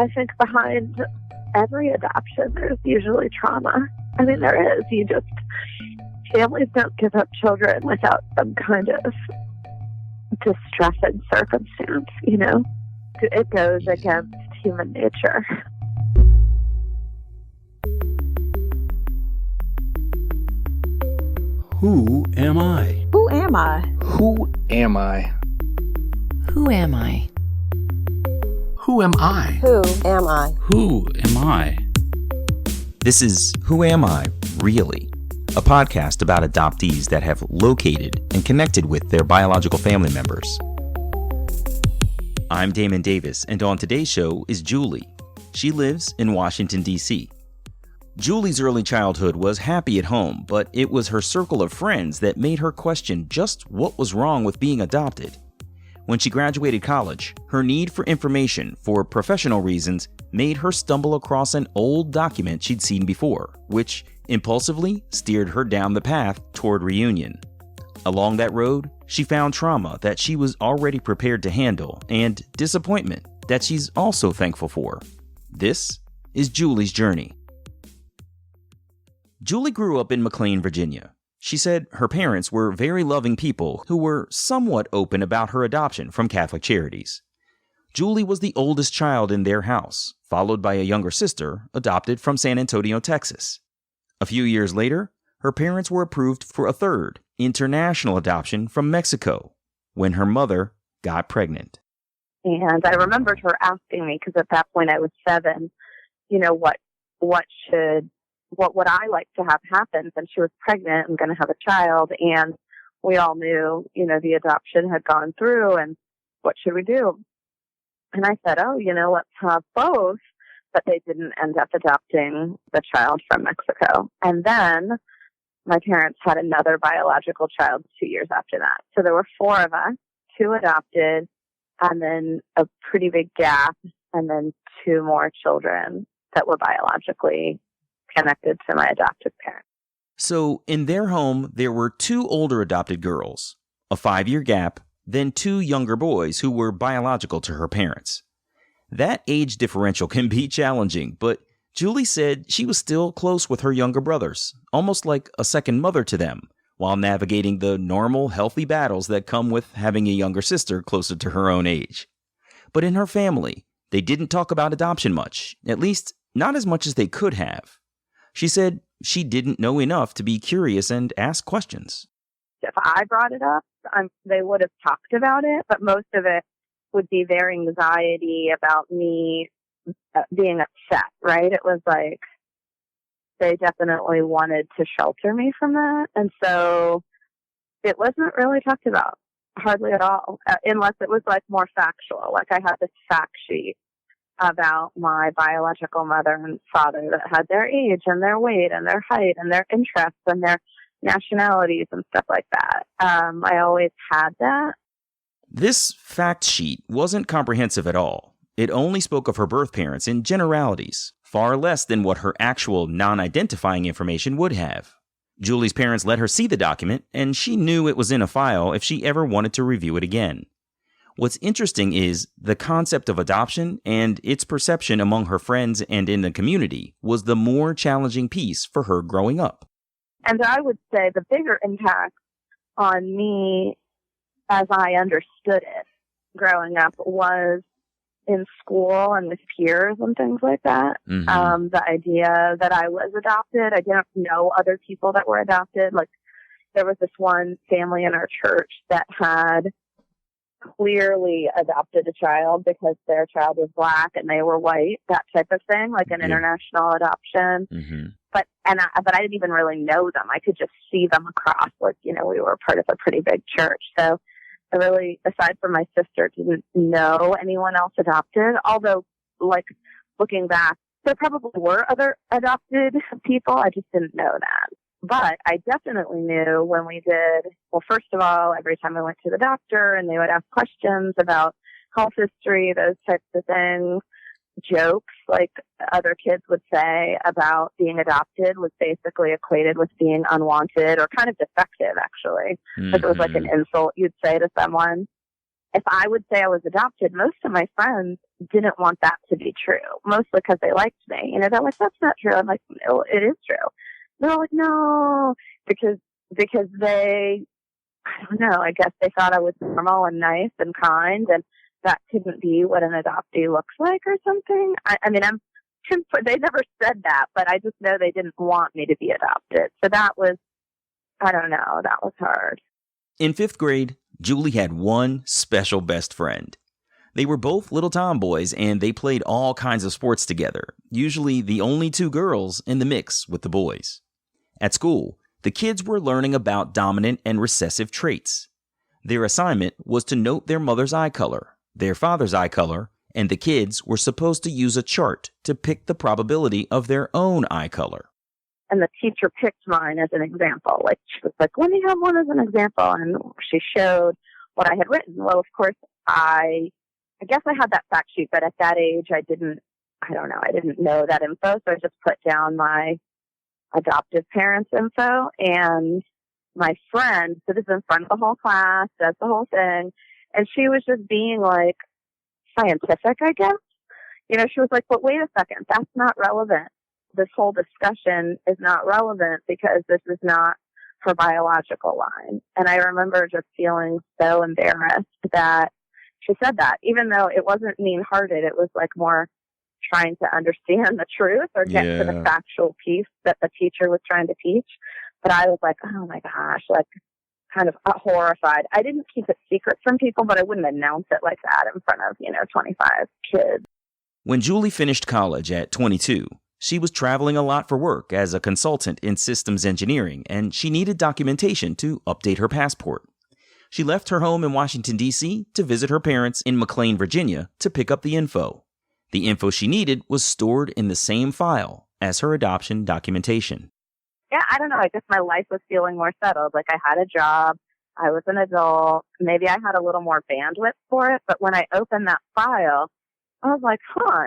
I think behind every adoption, there's usually trauma. I mean, there is. Families don't give up children without some kind of distress and circumstance, you know? It goes against human nature. Who am I? Who am I? Who am I? Who am I? Who am I? Who am I? Who am I? This is Who Am I, Really? A podcast about adoptees that have located and connected with their biological family members. I'm Damon Davis, and on today's show is Julie. She lives in Washington, D.C. Julie's early childhood was happy at home, but it was her circle of friends that made her question just what was wrong with being adopted. When she graduated college, her need for information for professional reasons made her stumble across an old document she'd seen before, which impulsively steered her down the path toward reunion. Along that road, she found trauma that she was already prepared to handle and disappointment that she's also thankful for. This is Julie's journey. Julie grew up in McLean, Virginia. She said her parents were very loving people who were somewhat open about her adoption from Catholic Charities. Julie was the oldest child in their house, followed by a younger sister adopted from San Antonio, Texas. A few years later, her parents were approved for a third international adoption from Mexico when her mother got pregnant. And I remembered her asking me, because at that point I was 7, you know, what would I like to have happen since she was pregnant and going to have a child? And we all knew, you know, the adoption had gone through, and what should we do? And I said, let's have both. But they didn't end up adopting the child from Mexico. And then my parents had another biological child 2 years after that. So there were 4 of us, 2 adopted, and then a pretty big gap, and then 2 more children that were biologically connected to my adoptive parents. So in their home, there were 2 older adopted girls, a 5-year gap, then 2 younger boys who were biological to her parents. That age differential can be challenging, but Julie said she was still close with her younger brothers, almost like a second mother to them, while navigating the normal, healthy battles that come with having a younger sister closer to her own age. But in her family, they didn't talk about adoption much, at least not as much as they could have. She said she didn't know enough to be curious and ask questions. If I brought it up, they would have talked about it, but most of it would be their anxiety about me being upset, right? It was like they definitely wanted to shelter me from that. And so it wasn't really talked about, hardly at all, unless it was like more factual. Like I had this fact sheet about my biological mother and father that had their age and their weight and their height and their interests and their nationalities and stuff like that. I always had that. This fact sheet wasn't comprehensive at all. It only spoke of her birth parents in generalities, far less than what her actual non-identifying information would have. Julie's parents let her see the document, and she knew it was in a file if she ever wanted to review it again. What's interesting is the concept of adoption and its perception among her friends and in the community was the more challenging piece for her growing up. And I would say the bigger impact on me as I understood it growing up was in school and with peers and things like that. Mm-hmm. The idea that I was adopted, I didn't know other people that were adopted. Like there was this one family in our church that had clearly adopted a child because their child was Black and they were white, that type of thing, like an international adoption. Mm-hmm. But I didn't even really know them. I could just see them across, like, you know, we were part of a pretty big church. So I really, aside from my sister, didn't know anyone else adopted. Although, like, looking back, there probably were other adopted people. I just didn't know that. But I definitely knew when we did, well, first of all, every time I went to the doctor and they would ask questions about health history, those types of things, jokes like other kids would say about being adopted was basically equated with being unwanted or kind of defective, actually. Mm-hmm. Like it was like an insult you'd say to someone. if I would say I was adopted, most of my friends didn't want that to be true, mostly because they liked me. You know, they're like, that's not true. I'm like, no, it is true. They're like, no, because they, I don't know, I guess they thought I was normal and nice and kind, and that couldn't be what an adoptee looks like or something. I mean, they never said that, but I just know they didn't want me to be adopted. So that was, I don't know, that was hard. In 5th grade, Julie had one special best friend. They were both little tomboys, and they played all kinds of sports together, usually the only two girls in the mix with the boys. At school, the kids were learning about dominant and recessive traits. Their assignment was to note their mother's eye color, their father's eye color, and the kids were supposed to use a chart to pick the probability of their own eye color. And the teacher picked mine as an example. Like, she was like, let me have one as an example. And she showed what I had written. Well, of course, I guess I had that fact sheet, but at that age, I didn't know that info. So I just put down my adoptive parents' info, and my friend, so this is in front of the whole class, does the whole thing. And she was just being like scientific, I guess. You know, she was like, but wait a second, that's not relevant. This whole discussion is not relevant because this is not her biological line. And I remember just feeling so embarrassed that she said that, even though it wasn't mean-hearted. It was like more trying to understand the truth or get to the factual piece that the teacher was trying to teach. But I was like, oh my gosh, like kind of horrified. I didn't keep it secret from people, but I wouldn't announce it like that in front of, 25 kids. When Julie finished college at 22, she was traveling a lot for work as a consultant in systems engineering, and she needed documentation to update her passport. She left her home in Washington, D.C. to visit her parents in McLean, Virginia to pick up the info. The info she needed was stored in the same file as her adoption documentation. Yeah, I don't know. I guess my life was feeling more settled. Like, I had a job. I was an adult. Maybe I had a little more bandwidth for it. But when I opened that file, I was like,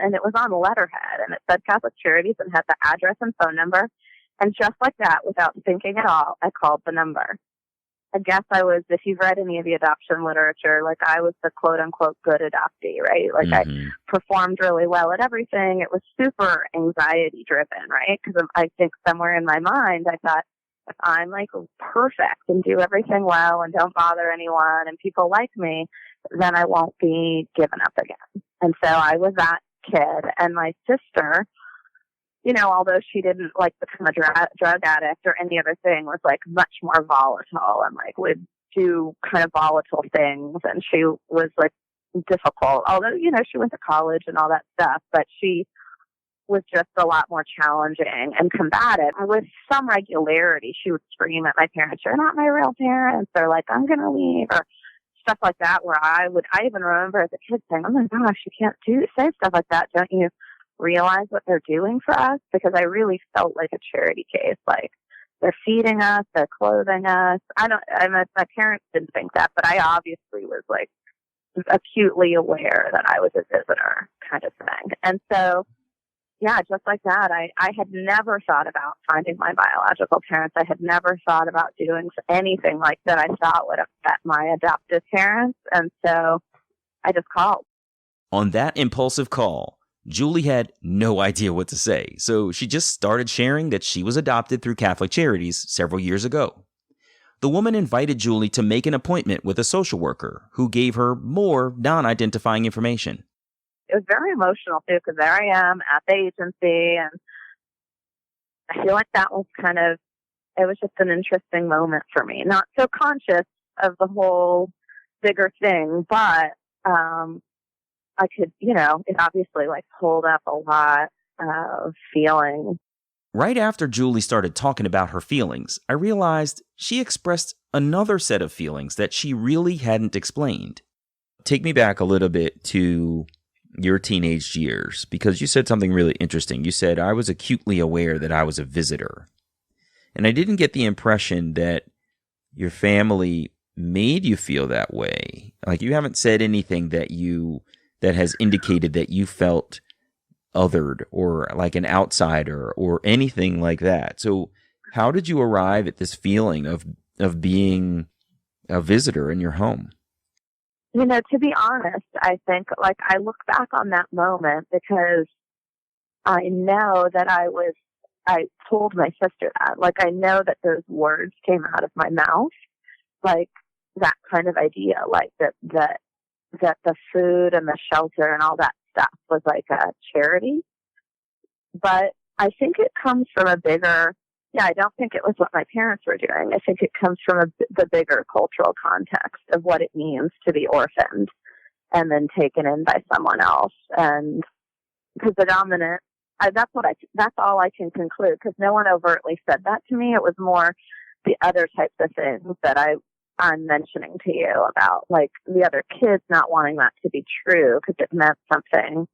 and it was on letterhead, and it said Catholic Charities and had the address and phone number. And just like that, without thinking at all, I called the number. I guess I was, if you've read any of the adoption literature, like, I was the quote unquote good adoptee, right? Like, I performed really well at everything. It was super anxiety driven, right? Because I think somewhere in my mind, I thought, if I'm like perfect and do everything well and don't bother anyone and people like me, then I won't be given up again. And so I was that kid. And my sister, although she didn't like become a drug addict or any other thing, was like much more volatile and like would do kind of volatile things. And she was like difficult, although, she went to college and all that stuff, but she was just a lot more challenging and combative. With some regularity, she would scream at my parents, "You're not my real parents," or like, "I'm going to leave," or stuff like that, where I even remember as a kid saying, "Oh my gosh, you can't say stuff like that. Don't you realize what they're doing for us?" Because I really felt like a charity case. Like, they're feeding us, they're clothing us. My parents didn't think that, but I obviously was like acutely aware that I was a visitor kind of thing. And so, yeah, just like that, I had never thought about finding my biological parents. I had never thought about doing anything like that I thought would upset my adoptive parents. And so I just called. On that impulsive call, Julie had no idea what to say, so she just started sharing that she was adopted through Catholic Charities several years ago. The woman invited Julie to make an appointment with a social worker who gave her more non-identifying information. It was very emotional, too, because there I am at the agency, and I feel like that was it was just an interesting moment for me. Not so conscious of the whole bigger thing, but I could, it obviously pulled up a lot of feelings. Right after Julie started talking about her feelings, I realized she expressed another set of feelings that she really hadn't explained. Take me back a little bit to your teenage years, because you said something really interesting. You said, "I was acutely aware that I was a visitor." And I didn't get the impression that your family made you feel that way. Like, you haven't said anything that has indicated that you felt othered or like an outsider or anything like that. So how did you arrive at this feeling of being a visitor in your home? To be honest, I think, like, I look back on that moment because I know that I told my sister that. Like, I know that those words came out of my mouth, like, that kind of idea, like, that the food and the shelter and all that stuff was like a charity. But I think it comes from a bigger, I don't think it was what my parents were doing. I think it comes from the bigger cultural context of what it means to be orphaned and then taken in by someone else. And because the dominant, that's all I can conclude, because no one overtly said that to me. It was more the other types of things that I'm mentioning to you about, like the other kids not wanting that to be true because it meant something.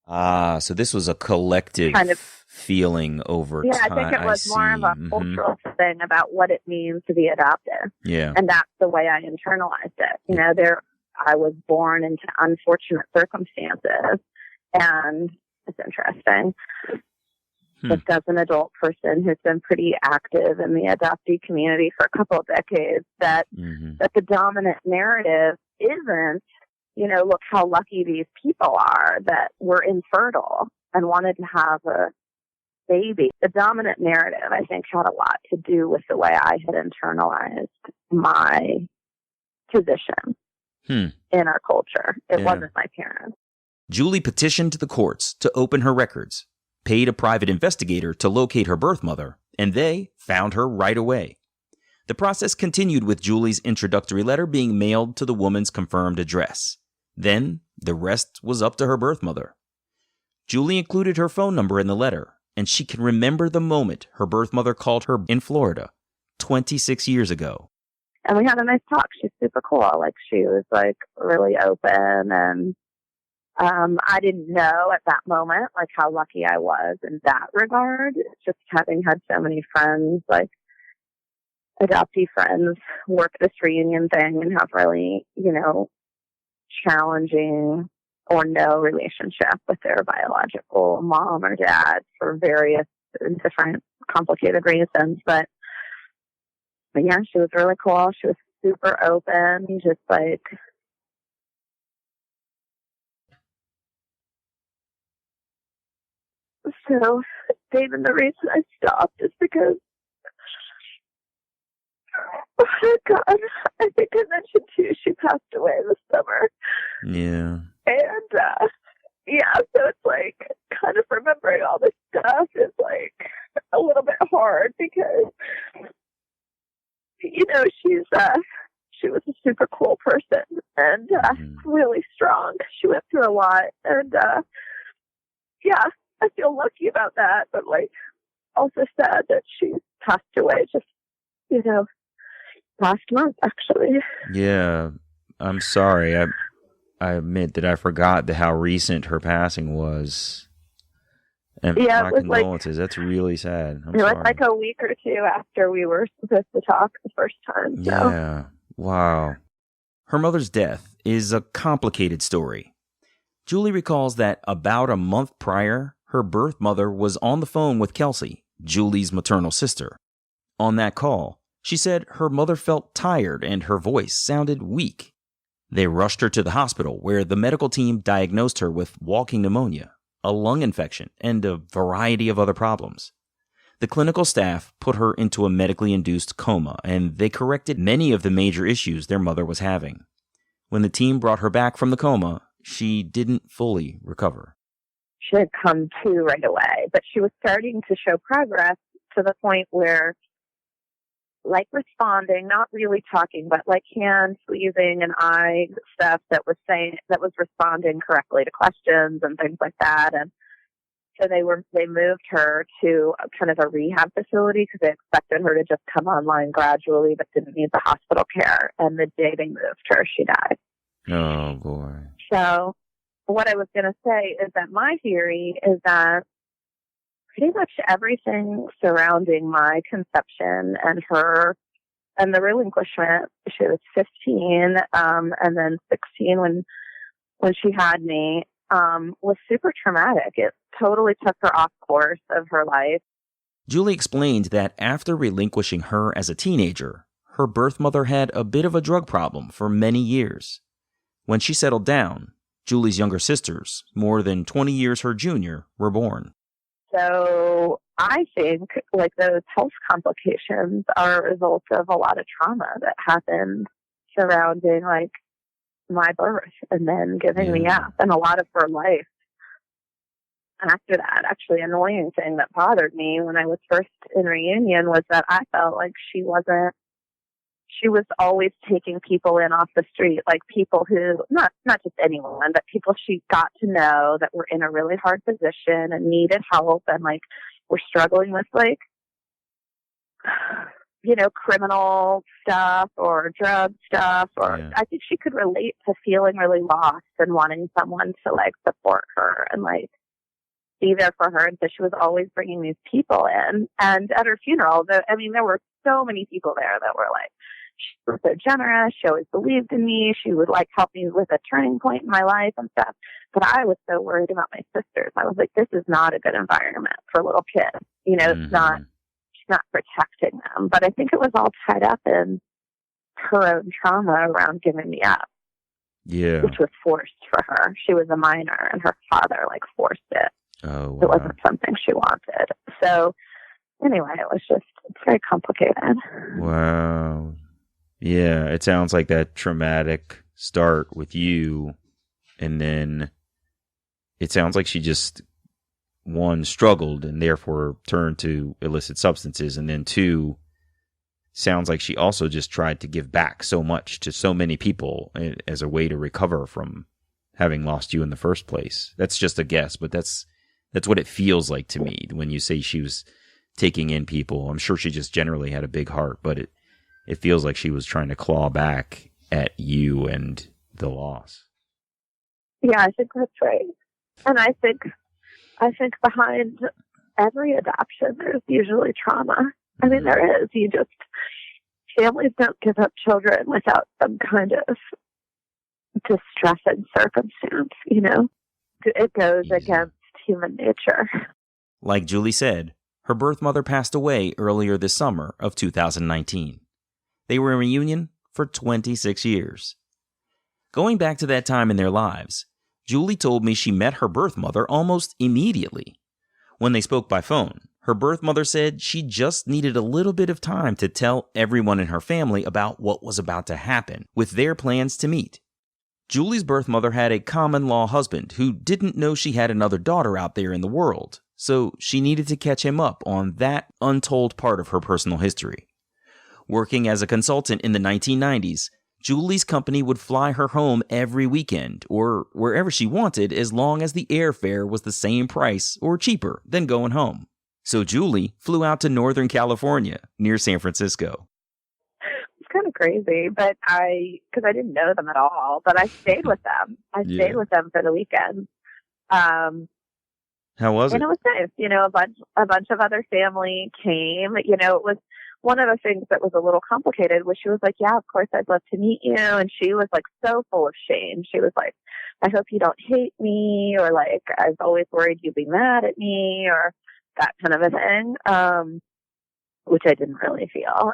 So this was a collective kind of feeling over time. I think it was more of a cultural thing about what it means to be adopted. Yeah. And that's the way I internalized it. I was born into unfortunate circumstances, and it's interesting. Just as an adult person who's been pretty active in the adoptee community for a couple of decades, that the dominant narrative isn't, look how lucky these people are that were infertile and wanted to have a baby. The dominant narrative, I think, had a lot to do with the way I had internalized my position in our culture. It wasn't my parents. Julie petitioned the courts to open her records, paid a private investigator to locate her birth mother, and they found her right away. The process continued with Julie's introductory letter being mailed to the woman's confirmed address. Then, the rest was up to her birth mother. Julie included her phone number in the letter, and she can remember the moment her birth mother called her in Florida 26 years ago. And we had a nice talk. She's super cool. Like, she was, like, really open, and I didn't know at that moment, like, how lucky I was in that regard. Just having had so many friends, like, adoptee friends, work this reunion thing and have really, challenging or no relationship with their biological mom or dad for various different complicated reasons. But yeah, she was really cool. She was super open, just like, so, David, the reason I stopped is because, oh God, I think I mentioned too, she passed away this summer. Yeah. And, so it's like, kind of remembering all this stuff is like a little bit hard because, she was a super cool person and, really strong. She went through a lot, and, I feel lucky about that, but like also sad that she passed away just, last month, actually. Yeah, I'm sorry. I admit that I forgot how recent her passing was. And my condolences. That's really sad. It was like a week or two after we were supposed to talk the first time. So. Yeah. Wow. Her mother's death is a complicated story. Julie recalls that about a month prior, her birth mother was on the phone with Kelsey, Julie's maternal sister. On that call, she said her mother felt tired and her voice sounded weak. They rushed her to the hospital, where the medical team diagnosed her with walking pneumonia, a lung infection, and a variety of other problems. The clinical staff put her into a medically induced coma, and they corrected many of the major issues their mother was having. When the team brought her back from the coma, she didn't fully recover. She had come to right away, but she was starting to show progress to the point where, like, responding, not really talking, but like hand squeezing and eye stuff that was responding correctly to questions and things like that. And so they moved her to kind of a rehab facility because they expected her to just come online gradually, but didn't need the hospital care. And the day they moved her, she died. Oh boy. So what I was going to say is that my theory is that pretty much everything surrounding my conception and her and the relinquishment, she was 15 and then 16 when she had me, was super traumatic. It totally took her off course of her life. Julie explained that after relinquishing her as a teenager, her birth mother had a bit of a drug problem for many years. When she settled down, Julie's younger sisters, more than 20 years her junior, were born. So I think like those health complications are a result of a lot of trauma that happened surrounding like my birth and then giving me up, and a lot of her life after that. Actually, annoying thing that bothered me when I was first in reunion was that I felt like she was always taking people in off the street, like people who, not just anyone, but people she got to know that were in a really hard position and needed help and like were struggling with like, you know, criminal stuff or drug stuff. Or I think she could relate to feeling really lost and wanting someone to like support her and like be there for her. And so she was always bringing these people in. And at her funeral, there were so many people there that were like, she was so generous. She always believed in me. She would like help me with a turning point in my life and stuff. But I was so worried about my sisters. I was like, this is not a good environment for little kids. You know, it's not, she's not protecting them. But I think it was all tied up in her own trauma around giving me up. Yeah. Which was forced for her. She was a minor and her father like forced it. Oh, wow. It wasn't something she wanted. So anyway, it's very complicated. Wow. Yeah, it sounds like that traumatic start with you, and then it sounds like she just, one, struggled and therefore turned to illicit substances, and then two, sounds like she also just tried to give back so much to so many people as a way to recover from having lost you in the first place. That's just a guess, but that's what it feels like to me when you say she was taking in people. I'm sure she just generally had a big heart, but it feels like she was trying to claw back at you and the loss. Yeah, I think that's right. And I think behind every adoption, there's usually trauma. I mean, there is. Families don't give up children without some kind of distressing circumstance, you know? It goes against human nature. Like Julie said, her birth mother passed away earlier this summer of 2019. They were in reunion for 26 years. Going back to that time in their lives, Julie told me she met her birth mother almost immediately. When they spoke by phone, her birth mother said she just needed a little bit of time to tell everyone in her family about what was about to happen with their plans to meet. Julie's birth mother had a common-law husband who didn't know she had another daughter out there in the world, so she needed to catch him up on that untold part of her personal history. Working as a consultant in the 1990s, Julie's company would fly her home every weekend or wherever she wanted as long as the airfare was the same price or cheaper than going home. So Julie flew out to Northern California near San Francisco. It's kind of crazy, but because I didn't know them at all, but I stayed with them. I stayed with them for the weekend. How was it? And it was nice. You know, a bunch of other family came. You know, it was one of the things that was a little complicated was she was like, yeah, of course, I'd love to meet you. And she was like so full of shame. She was like, I hope you don't hate me, or like, I was always worried you'd be mad at me, or that kind of a thing, which I didn't really feel.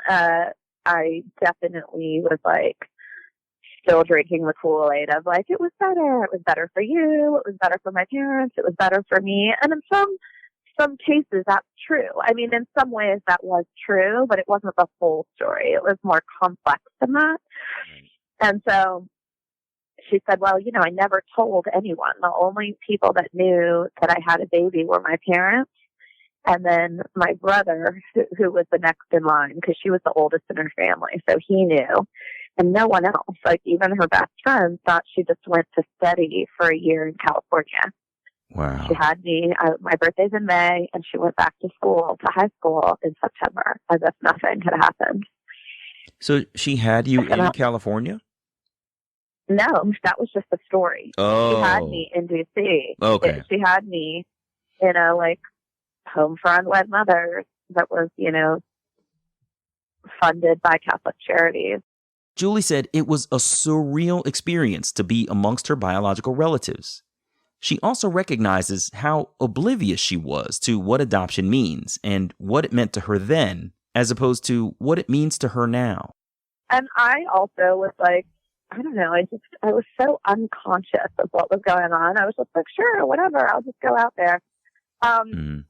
I definitely was like still drinking the Kool-Aid of like, it was better for you, it was better for my parents, it was better for me. And in some cases that's true. I mean, in some ways that was true, but it wasn't the whole story. It was more complex than that. And so she said, well, you know, I never told anyone. The only people that knew that I had a baby were my parents, and then my brother, who was the next in line, because she was the oldest in her family. So he knew, and no one else. Like even her best friend thought she just went to study for a year in California. Wow. She had me, my birthday's in May, and she went back to high school in September, as if nothing had happened. So she had you in California? No, that was just the story. Oh. She had me in D.C. Okay. She had me in a, like, home for unwed mothers that was, you know, funded by Catholic Charities. Julie said it was a surreal experience to be amongst her biological relatives. She also recognizes how oblivious she was to what adoption means and what it meant to her then, as opposed to what it means to her now. And I also was like, I don't know, I was so unconscious of what was going on. I was just like, sure, whatever, I'll just go out there. Mm.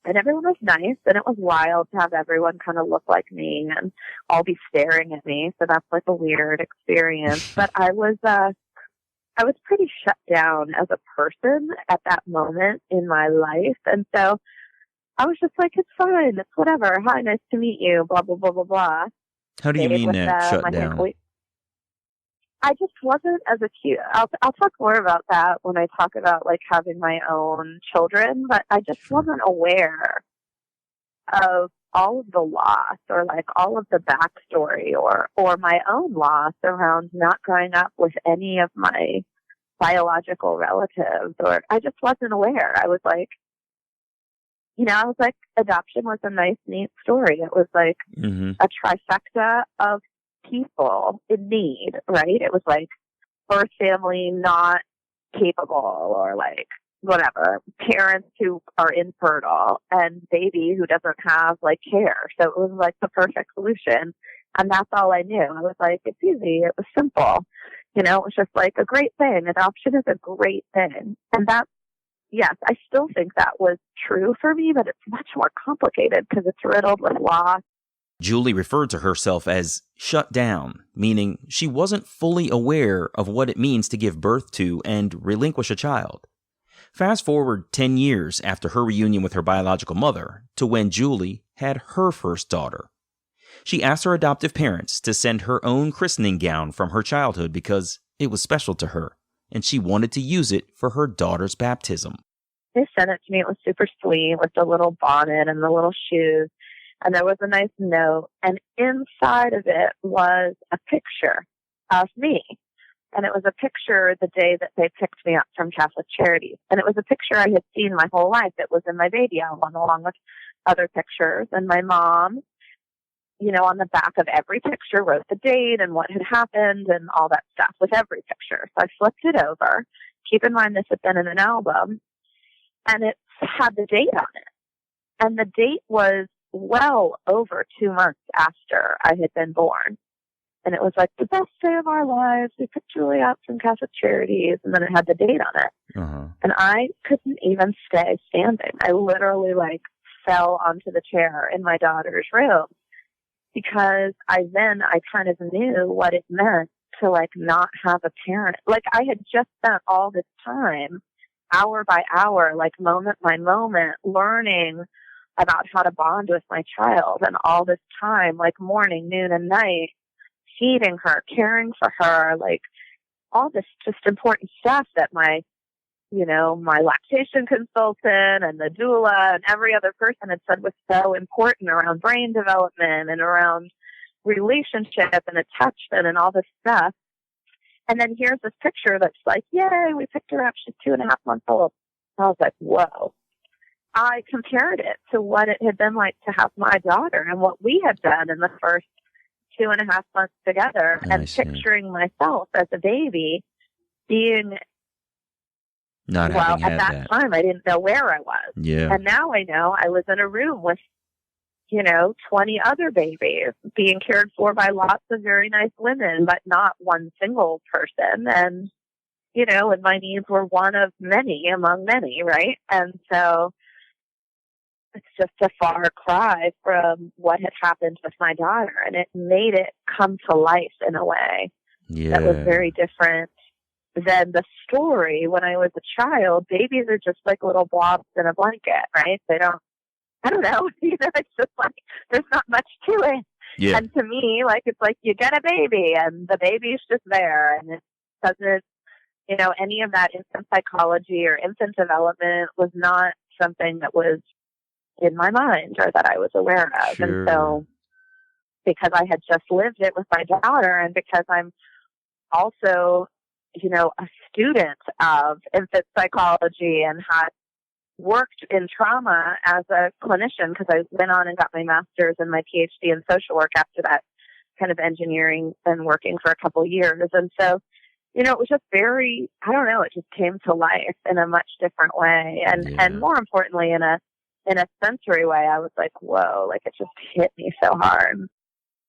And everyone was nice, and it was wild to have everyone kind of look like me and all be staring at me. So that's like a weird experience. But I was pretty shut down as a person at that moment in my life. And so I was just like, it's fine, it's whatever. Hi, nice to meet you, blah, blah, blah, blah, blah. How do you mean that, shut down? I just wasn't as acute. I'll talk more about that when I talk about like having my own children, but I just wasn't aware of all of the loss or like all of the backstory or my own loss around not growing up with any of my biological relatives, or I just wasn't aware. I was like, adoption was a nice, neat story. It was like a trifecta of people in need, right? It was like birth family not capable, or like whatever, parents who are infertile, and baby who doesn't have like care. So it was like the perfect solution. And that's all I knew. I was like, it's easy. It was simple. It was just like a great thing. Adoption is a great thing. And that's, yes, I still think that was true for me, but it's much more complicated because it's riddled with loss. Julie referred to herself as shut down, meaning she wasn't fully aware of what it means to give birth to and relinquish a child. Fast forward 10 years after her reunion with her biological mother to when Julie had her first daughter. She asked her adoptive parents to send her own christening gown from her childhood because it was special to her, and she wanted to use it for her daughter's baptism. They sent it to me. It was super sweet with the little bonnet and the little shoes. And there was a nice note, and inside of it was a picture of me. And it was a picture the day that they picked me up from Catholic Charities. And it was a picture I had seen my whole life. It was in my baby album along with other pictures. And my mom, on the back of every picture wrote the date and what had happened and all that stuff with every picture. So I flipped it over. Keep in mind this had been in an album. And it had the date on it. And the date was well over 2 months after I had been born. And it was like the best day of our lives. We picked Julie up from Catholic Charities, and then it had the date on it. And I couldn't even stay standing. I literally fell onto the chair in my daughter's room because I kind of knew what it meant to not have a parent. I had just spent all this time, hour by hour, moment by moment, learning about how to bond with my child, and all this time, morning, noon, and night, feeding her, caring for her, all this just important stuff that my lactation consultant and the doula and every other person had said was so important around brain development and around relationship and attachment and all this stuff. And then here's this picture that's like, yay, we picked her up. She's 2.5 months old. I was like, whoa. I compared it to what it had been like to have my daughter and what we had done in the first 2.5 months together, and picturing myself as a baby being, at that time, I didn't know where I was. Yeah. And now I know I was in a room with, 20 other babies being cared for by lots of very nice women, but not one single person. And, and my needs were one of many among many, right? And so it's just a far cry from what had happened with my daughter, and it made it come to life in a way that was very different than the story when I was a child. Babies are just like little blobs in a blanket, right? I don't know, it's just there's not much to it. Yeah. And to me, it's like you get a baby and the baby's just there, and it doesn't, any of that infant psychology or infant development was not something that was in my mind or that I was aware of. Sure. And so because I had just lived it with my daughter, and because I'm also, a student of infant psychology and had worked in trauma as a clinician, because I went on and got my master's and my PhD in social work after that kind of engineering and working for a couple of years. And so, it was just very, I don't know, it just came to life in a much different way. And more importantly, in a sensory way, I was like, whoa, it just hit me so hard.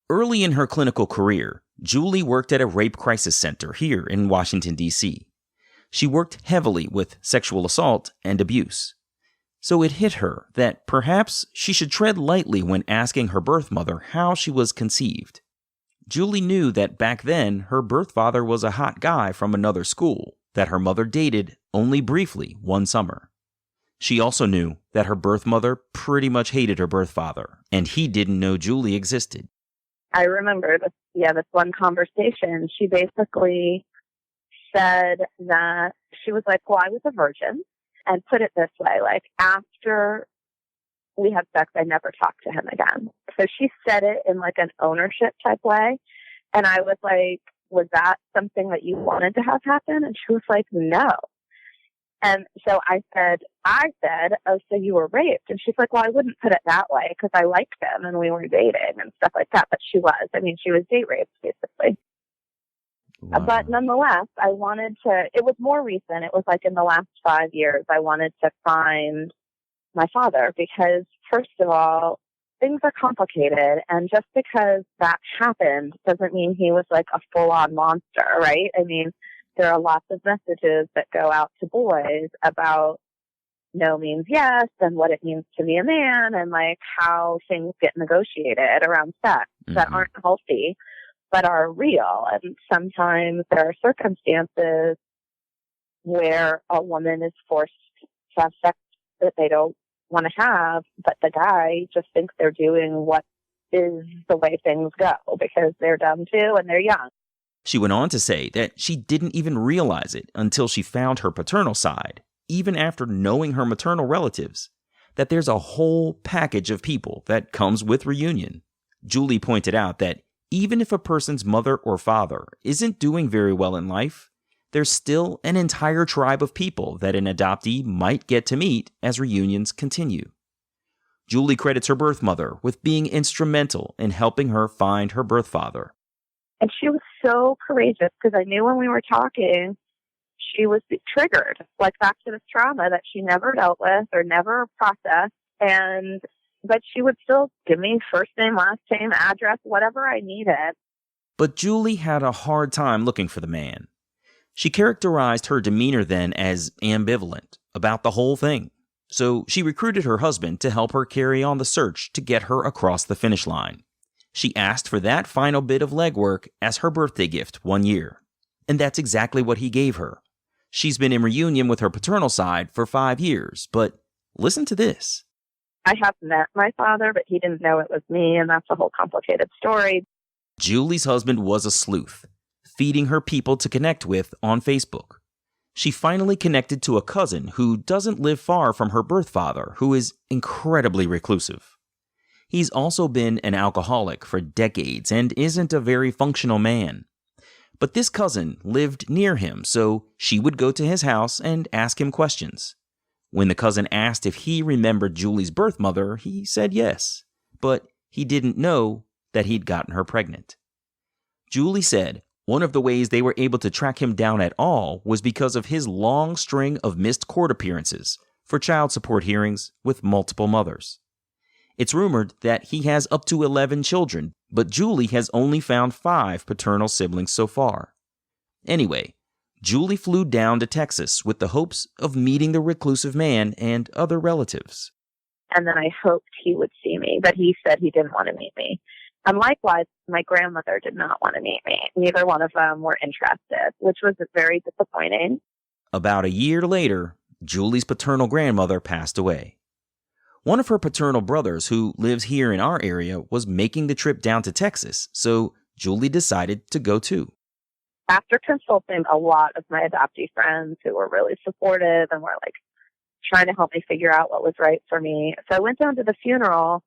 Early in her clinical career, Julie worked at a rape crisis center here in Washington, D.C. She worked heavily with sexual assault and abuse. So it hit her that perhaps she should tread lightly when asking her birth mother how she was conceived. Julie knew that back then her birth father was a hot guy from another school that her mother dated only briefly one summer. She also knew that her birth mother pretty much hated her birth father, and he didn't know Julie existed. I remember this one conversation. She basically said that she was like, well, I was a virgin, and put it this way, like, after we had sex, I never talked to him again. So she said it in like an ownership type way. And I was like, was that something that you wanted to have happen? And she was like, no. And so I said, oh, so you were raped? And she's like, well, I wouldn't put it that way because I liked him and we were dating and stuff like that. But she was. I mean, she was date raped, basically. Wow. But nonetheless, I wanted to, it was more recent. It was like in the last 5 years, I wanted to find my father because, first of all, things are complicated. And just because that happened doesn't mean he was like a full-on monster, right? I mean, there are lots of messages that go out to boys about no means yes and what it means to be a man and like how things get negotiated around sex that aren't healthy but are real. And sometimes there are circumstances where a woman is forced to have sex that they don't want to have, but the guy just thinks they're doing what is the way things go because they're dumb too and they're young. She went on to say that she didn't even realize it until she found her paternal side, even after knowing her maternal relatives, that there's a whole package of people that comes with reunion. Julie pointed out that even if a person's mother or father isn't doing very well in life, there's still an entire tribe of people that an adoptee might get to meet as reunions continue. Julie credits her birth mother with being instrumental in helping her find her birth father. And she was so courageous because I knew when we were talking, she was triggered, like back to this trauma that she never dealt with or never processed. But she would still give me first name, last name, address, whatever I needed. But Julie had a hard time looking for the man. She characterized her demeanor then as ambivalent about the whole thing. So she recruited her husband to help her carry on the search to get her across the finish line. She asked for that final bit of legwork as her birthday gift one year. And that's exactly what he gave her. She's been in reunion with her paternal side for 5 years, but listen to this. I have met my father, but he didn't know it was me, and that's a whole complicated story. Julie's husband was a sleuth, feeding her people to connect with on Facebook. She finally connected to a cousin who doesn't live far from her birth father, who is incredibly reclusive. He's also been an alcoholic for decades and isn't a very functional man. But this cousin lived near him, so she would go to his house and ask him questions. When the cousin asked if he remembered Julie's birth mother, he said yes, but he didn't know that he'd gotten her pregnant. Julie said one of the ways they were able to track him down at all was because of his long string of missed court appearances for child support hearings with multiple mothers. It's rumored that he has up to 11 children, but Julie has only found 5 paternal siblings so far. Anyway, Julie flew down to Texas with the hopes of meeting the reclusive man and other relatives. And then I hoped he would see me, but he said he didn't want to meet me. And likewise, my grandmother did not want to meet me. Neither one of them were interested, which was very disappointing. About a year later, Julie's paternal grandmother passed away. One of her paternal brothers, who lives here in our area, was making the trip down to Texas, so Julie decided to go too. After consulting a lot of my adoptee friends who were really supportive and were like trying to help me figure out what was right for me, so I went down to the funeral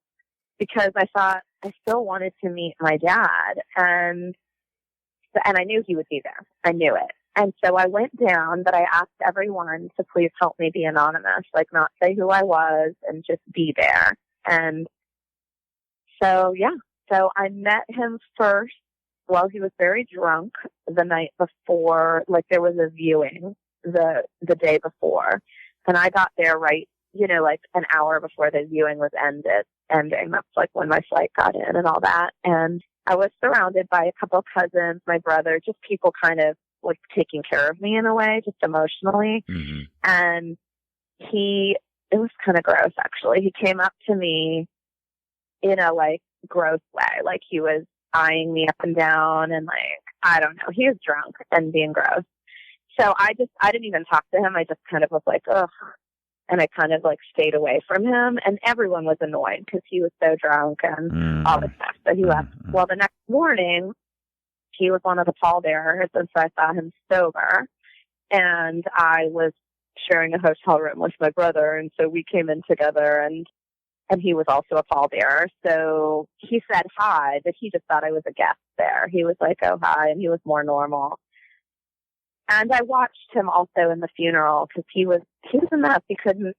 because I thought I still wanted to meet my dad, and I knew he would be there. I knew it. And so I went down, but I asked everyone to please help me be anonymous, like not say who I was and just be there. And so, yeah, so I met him first. Well, he was very drunk the night before, like there was a viewing the day before. And I got there right, like an hour before the viewing was ending. That's like when my flight got in and all that. And I was surrounded by a couple cousins, my brother, just people kind of like taking care of me in a way, just emotionally. Mm-hmm. And it was kind of gross, actually. He came up to me in a like gross way. Like he was eyeing me up and down and like, I don't know, he was drunk and being gross. So I didn't even talk to him. I just kind of was like, ugh. And I kind of like stayed away from him, and everyone was annoyed because he was so drunk and all this stuff. So he left. Well, the next morning, he was one of the pallbearers, and so I saw him sober. And I was sharing a hotel room with my brother, and so we came in together, and he was also a pallbearer. So he said hi, but he just thought I was a guest there. He was like, oh, hi, and he was more normal. And I watched him also in the funeral because he was a mess. He couldn't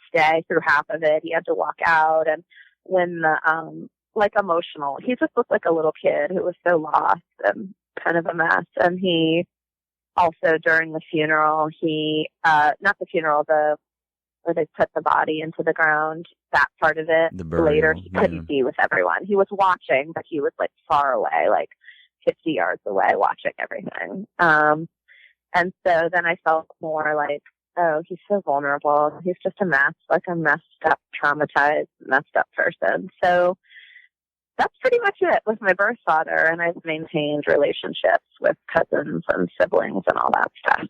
stay through half of it. He had to walk out. And when like emotional, he just looked like a little kid who was so lost and kind of a mess. And he also during the funeral, not the funeral, where they put the body into the ground, that part of it, later he couldn't be with everyone. He was watching, but he was like far away, like 50 yards away watching everything. And so then I felt more like, oh, he's so vulnerable. He's just a mess, like a messed up, traumatized, messed up person. So that's pretty much it with my birth father. And I've maintained relationships with cousins and siblings and all that stuff.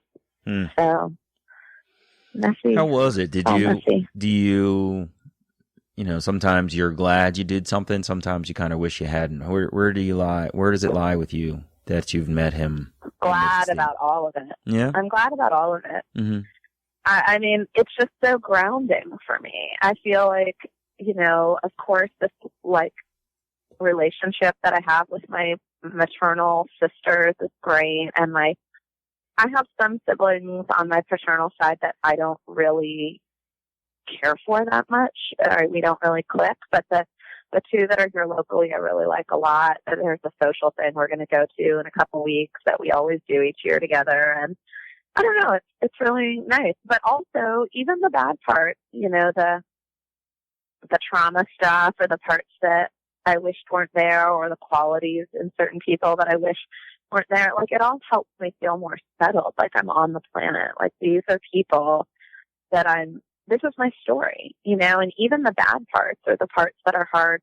So messy. How was it? Do you sometimes you're glad you did something. Sometimes you kind of wish you hadn't. Where do you lie? Where does it lie with you that you've met him? Glad about all of it. Yeah. I'm glad about all of it. Mm-hmm. I mean, it's just so grounding for me. I feel like, of course, this like relationship that I have with my maternal sisters is great. And I have some siblings on my paternal side that I don't really care for that much. We don't really click, but the two that are here locally, I really like a lot. There's a social thing we're going to go to in a couple weeks that we always do each year together. And I don't know, it's really nice. But also, even the bad parts, the trauma stuff or the parts that I wished weren't there or the qualities in certain people that I wish weren't there, like it all helps me feel more settled, like I'm on the planet. Like these are people that this is my story, and even the bad parts or the parts that are hard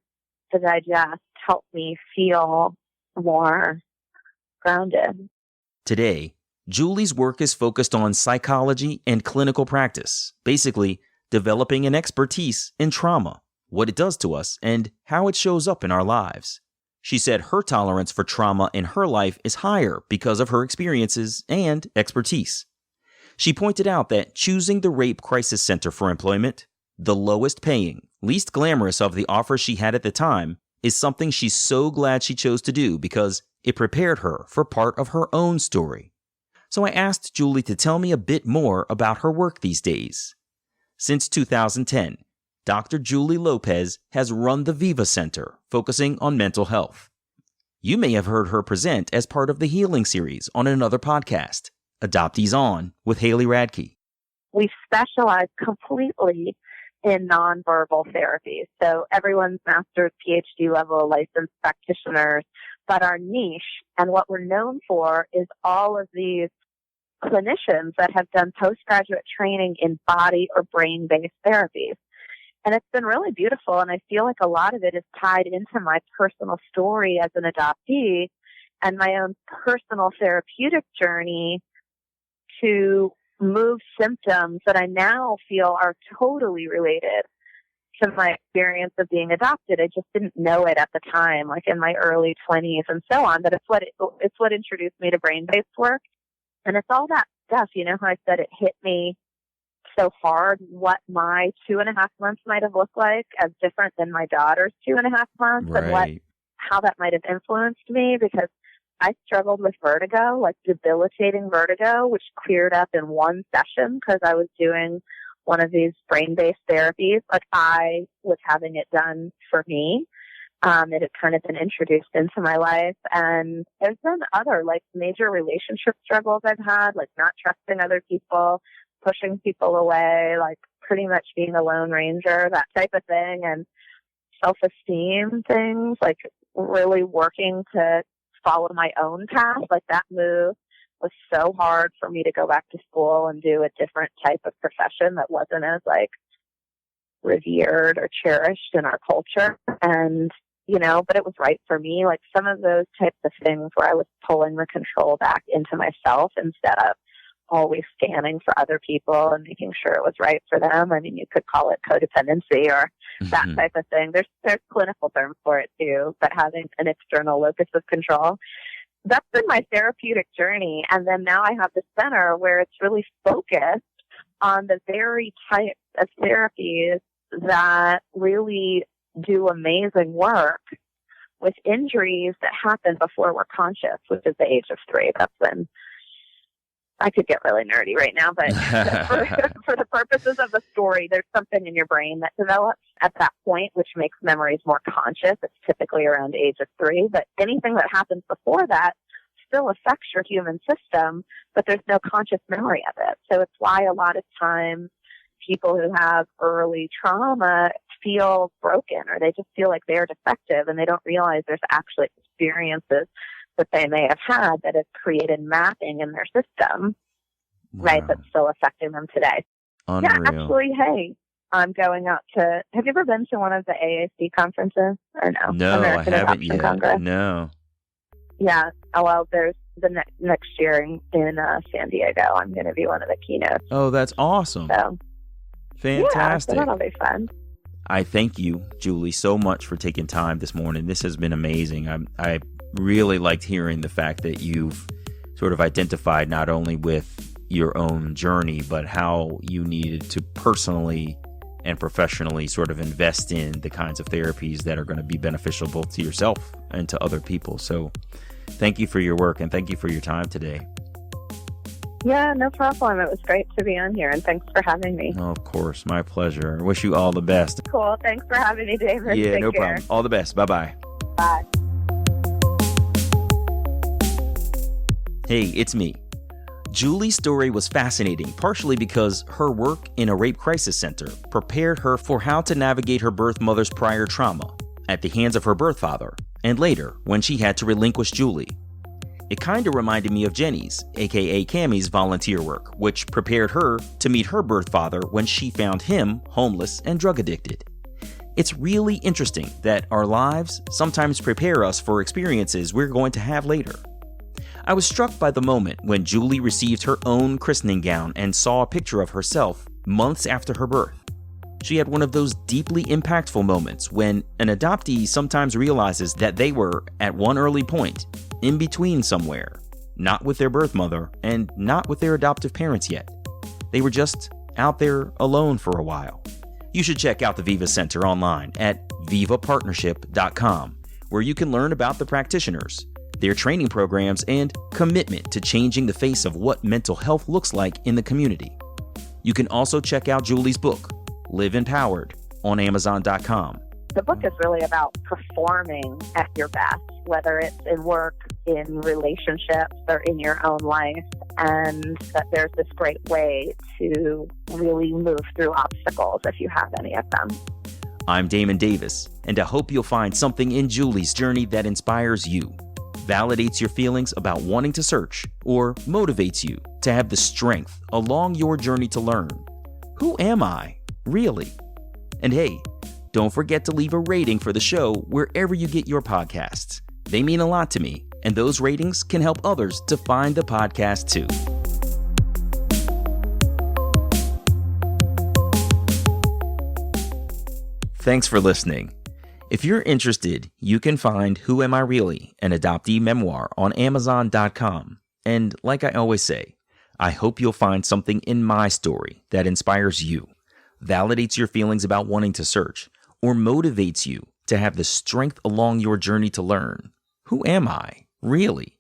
to digest help me feel more grounded. Today, Julie's work is focused on psychology and clinical practice, basically developing an expertise in trauma, what it does to us, and how it shows up in our lives. She said her tolerance for trauma in her life is higher because of her experiences and expertise. She pointed out that choosing the Rape Crisis Center for employment, the lowest paying, least glamorous of the offers she had at the time, is something she's so glad she chose to do because it prepared her for part of her own story. So I asked Julie to tell me a bit more about her work these days. Since 2010, Dr. Julie Lopez has run the Viva Center, focusing on mental health. You may have heard her present as part of the Healing series on another podcast, Adoptees On with Haley Radke. We specialize completely in nonverbal therapies. So everyone's master's, PhD level licensed practitioners, but our niche and what we're known for is all of these clinicians that have done postgraduate training in body or brain-based therapies. And it's been really beautiful, and I feel like a lot of it is tied into my personal story as an adoptee and my own personal therapeutic journey to move symptoms that I now feel are totally related to my experience of being adopted. I just didn't know it at the time, like in my early 20s and so on, but it's what introduced me to brain-based work. And it's all that stuff, how I said it hit me so hard what my 2.5 months might have looked like as different than my daughter's 2.5 months, right. And how that might have influenced me, because I struggled with vertigo, like debilitating vertigo, which cleared up in one session because I was doing one of these brain-based therapies. Like I was having it done for me. It had kind of been introduced into my life. And there's been other like major relationship struggles I've had, like not trusting other people, pushing people away, like pretty much being a lone ranger, that type of thing. And self-esteem things, like really working to follow my own path. Like that move was so hard for me to go back to school and do a different type of profession that wasn't as like revered or cherished in our culture. And, but it was right for me. Like some of those types of things where I was pulling the control back into myself instead of always scanning for other people and making sure it was right for them. I mean, you could call it codependency or that type of thing. There's clinical terms for it too, but having an external locus of control, that's been my therapeutic journey. And then now I have the center where it's really focused on the very types of therapies that really do amazing work with injuries that happen before we're conscious, which is the age of 3. That's when I could get really nerdy right now, but for the purposes of the story, there's something in your brain that develops at that point, which makes memories more conscious. It's typically around the age of 3, but anything that happens before that still affects your human system, but there's no conscious memory of it. So it's why a lot of times people who have early trauma feel broken, or they just feel like they're defective, and they don't realize there's actually experiences that they may have had that have created mapping in their system, right, that's still affecting them today. Unreal. Yeah, actually, hey, I'm going out to, have you ever been to one of the AAC conferences, or no? No, American I haven't Adoption yet. Congress? No. Yeah, well, there's the next year in San Diego. I'm going to be one of the keynotes. Oh, that's awesome. So, fantastic. Yeah, so that'll be fun. I thank you, Julie, so much for taking time this morning. This has been amazing. I really liked hearing the fact that you've sort of identified not only with your own journey, but how you needed to personally and professionally sort of invest in the kinds of therapies that are going to be beneficial both to yourself and to other people. So thank you for your work and thank you for your time today. Yeah, no problem. It was great to be on here, and thanks for having me. Oh, of course. My pleasure. I wish you all the best. Cool. Thanks for having me, David. Yeah, Take no care. problem. All the best. Bye-bye. Bye. Hey, it's me. Julie's story was fascinating, partially because her work in a rape crisis center prepared her for how to navigate her birth mother's prior trauma at the hands of her birth father, and later when she had to relinquish Julie. It kind of reminded me of Jenny's, aka Cammie's, volunteer work, which prepared her to meet her birth father when she found him homeless and drug addicted. It's really interesting that our lives sometimes prepare us for experiences we're going to have later. I was struck by the moment when Julie received her own christening gown and saw a picture of herself months after her birth. She had one of those deeply impactful moments when an adoptee sometimes realizes that they were, at one early point, in between somewhere, not with their birth mother and not with their adoptive parents yet. They were just out there alone for a while. You should check out the Viva Center online at vivapartnership.com, where you can learn about the practitioners, their training programs, and commitment to changing the face of what mental health looks like in the community. You can also check out Julie's book, Live Empowered, on Amazon.com. The book is really about performing at your best, whether it's in work, in relationships, or in your own life, and that there's this great way to really move through obstacles if you have any of them. I'm Damon Davis, and I hope you'll find something in Julie's journey that inspires you, validates your feelings about wanting to search, or motivates you to have the strength along your journey to learn. Who am I, really? And hey, don't forget to leave a rating for the show wherever you get your podcasts. They mean a lot to me, and those ratings can help others to find the podcast too. Thanks for listening. If you're interested, you can find Who Am I Really? An adoptee memoir on Amazon.com. And like I always say, I hope you'll find something in my story that inspires you, validates your feelings about wanting to search, or motivates you to have the strength along your journey to learn. Who am I, really?